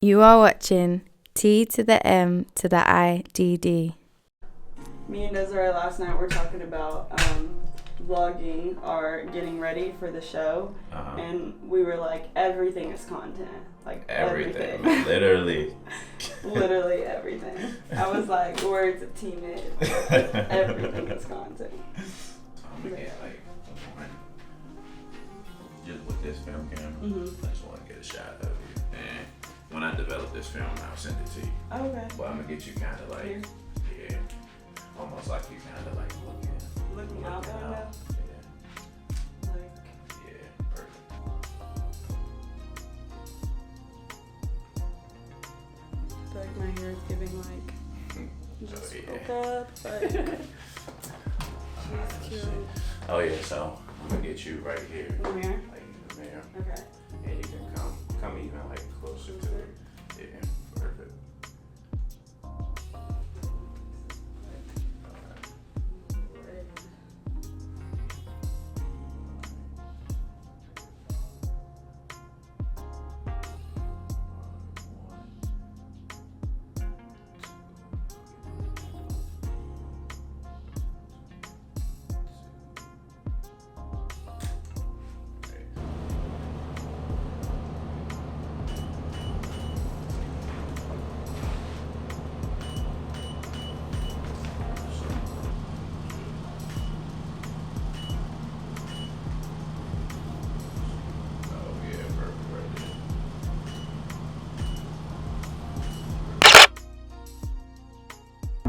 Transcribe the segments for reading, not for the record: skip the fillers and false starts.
You are watching T to the M to the IDD. Me and Desiree last night were talking about vlogging or getting ready for the show, and we were like, everything is content. Like everything. Literally. Literally everything. I was like, words of teammate. Everything is content. Just with this film camera, I just want to get a shot of you. And when I develop this film, I'll send it to you. Oh, okay. But I'm gonna get you kind of like, here. Yeah, almost like you kind of like Looking out the window. Yeah. Like, Yeah, perfect. I feel like my hair is giving like just woke up, but she's cute. Oh yeah, so I'm gonna get you right here. In the mirror? Like in the mirror. Okay. And you can come even like closer to it. Yeah, perfect.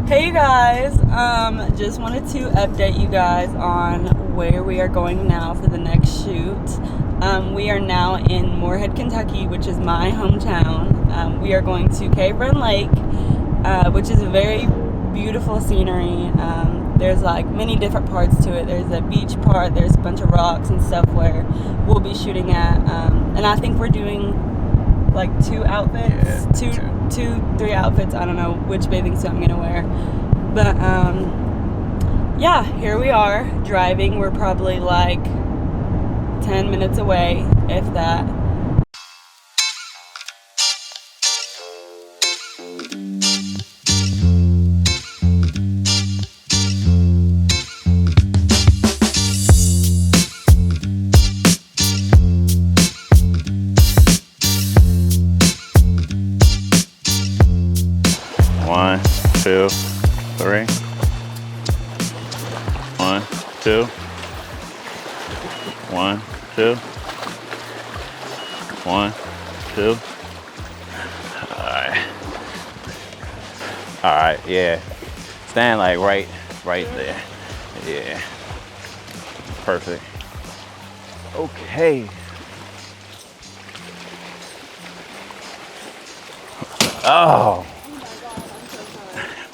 Hey you guys, just wanted to update you guys on where we are going now for the next shoot. We are now in Moorhead, Kentucky, which is my hometown. We are going to Cave Run Lake, which is a very beautiful scenery. There's like many different parts to it. There's a beach part, there's a bunch of rocks and stuff where we'll be shooting at. And I think we're doing like two outfits, three outfits. I don't know which bathing suit I'm gonna wear, but yeah, here we are driving. We're probably like 10 minutes away, if that. One, two, three. 1, 2. 1, 2. 1, 2. Alright, yeah. Stand like right there. Yeah. Perfect. Okay. Oh.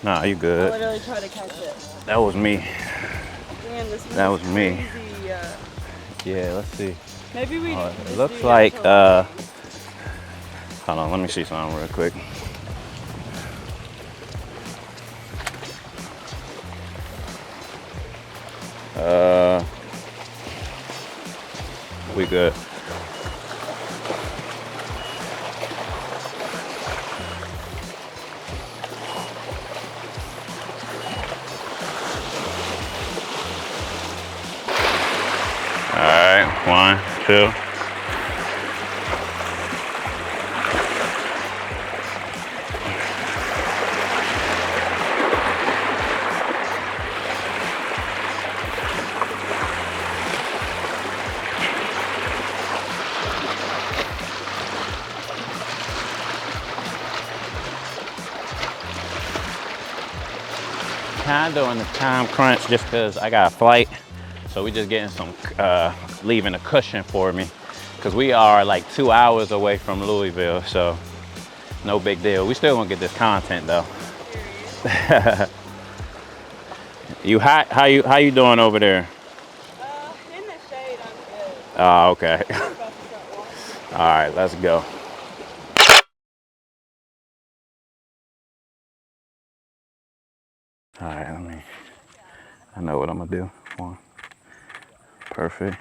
Nah, you I good. literally tried to catch it. That was me. Man, this That was me. crazy. Yeah, let's see. Maybe we. It just looks do like, natural lighting. hold on, let me see something real quick. We good. All right, 1, 2. Kinda on the time crunch just because I got a flight. So we just getting some, leaving a cushion for me. Cause we are like 2 hours away from Louisville, so no big deal. We still gonna get this content though. You hot? How you doing over there? In the shade, I'm good. Oh, okay. I'm about to start walking. All right, let's go. All right, I know what I'm gonna do. One. Perfect.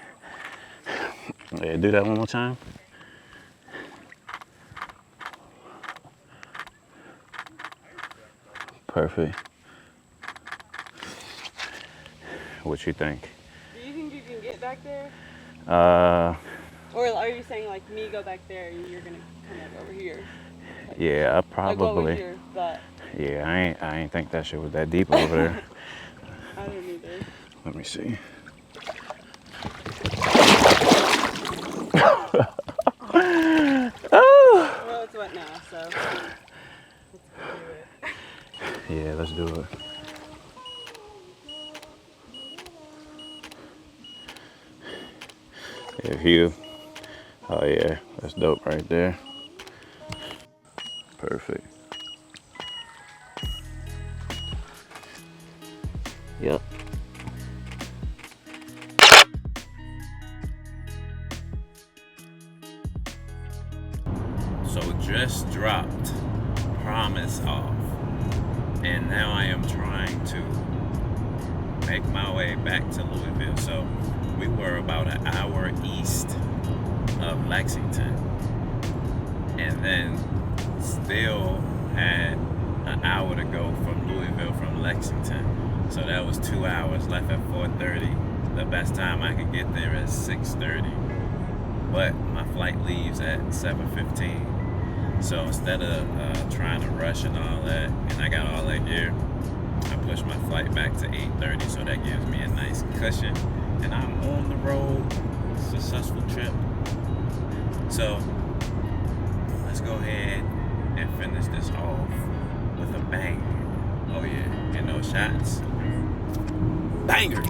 Yeah, do that one more time. Perfect. What you think? Do you think you can get back there? Or are you saying like me go back there and you're gonna come like over here? Like, yeah, probably. Like over here, but yeah, I ain't think that shit was that deep over there. I didn't either. Let me see. Oh. Well, it's wet now, so let's do it. Yeah, let's do it. If you, oh yeah, that's dope right there. Perfect. Yep. So just dropped Promise off, and now I am trying to make my way back to Louisville. So we were about an hour east of Lexington, and then still had an hour to go from Louisville from Lexington. So that was 2 hours left at 4:30. The best time I could get there is 6:30. But my flight leaves at 7:15. So instead of trying to rush and all that, and I got all that gear, I pushed my flight back to 8:30. So that gives me a nice cushion. And I'm on the road. Successful trip. So let's go ahead and finish this off with a bang. Oh yeah, and those shots, banger.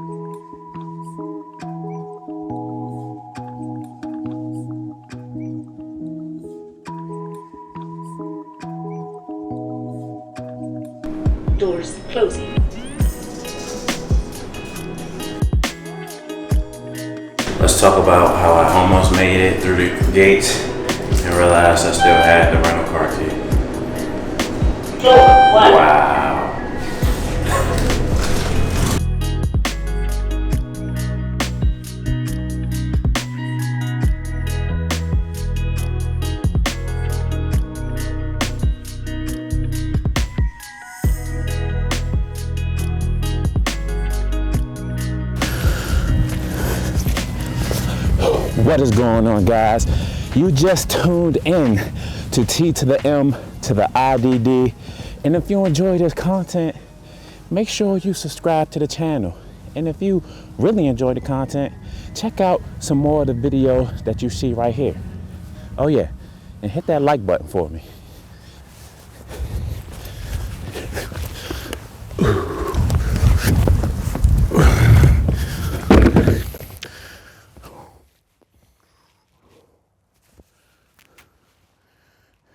Doors closing. Let's talk about how I almost made it through the gates and realized I still had the rental car key. Door one. Wow. What is going on, guys? You just tuned in to T to the M to the IDD. And if you enjoy this content, make sure you subscribe to the channel. And if you really enjoy the content, check out some more of the videos that you see right here. Oh yeah, and hit that like button for me.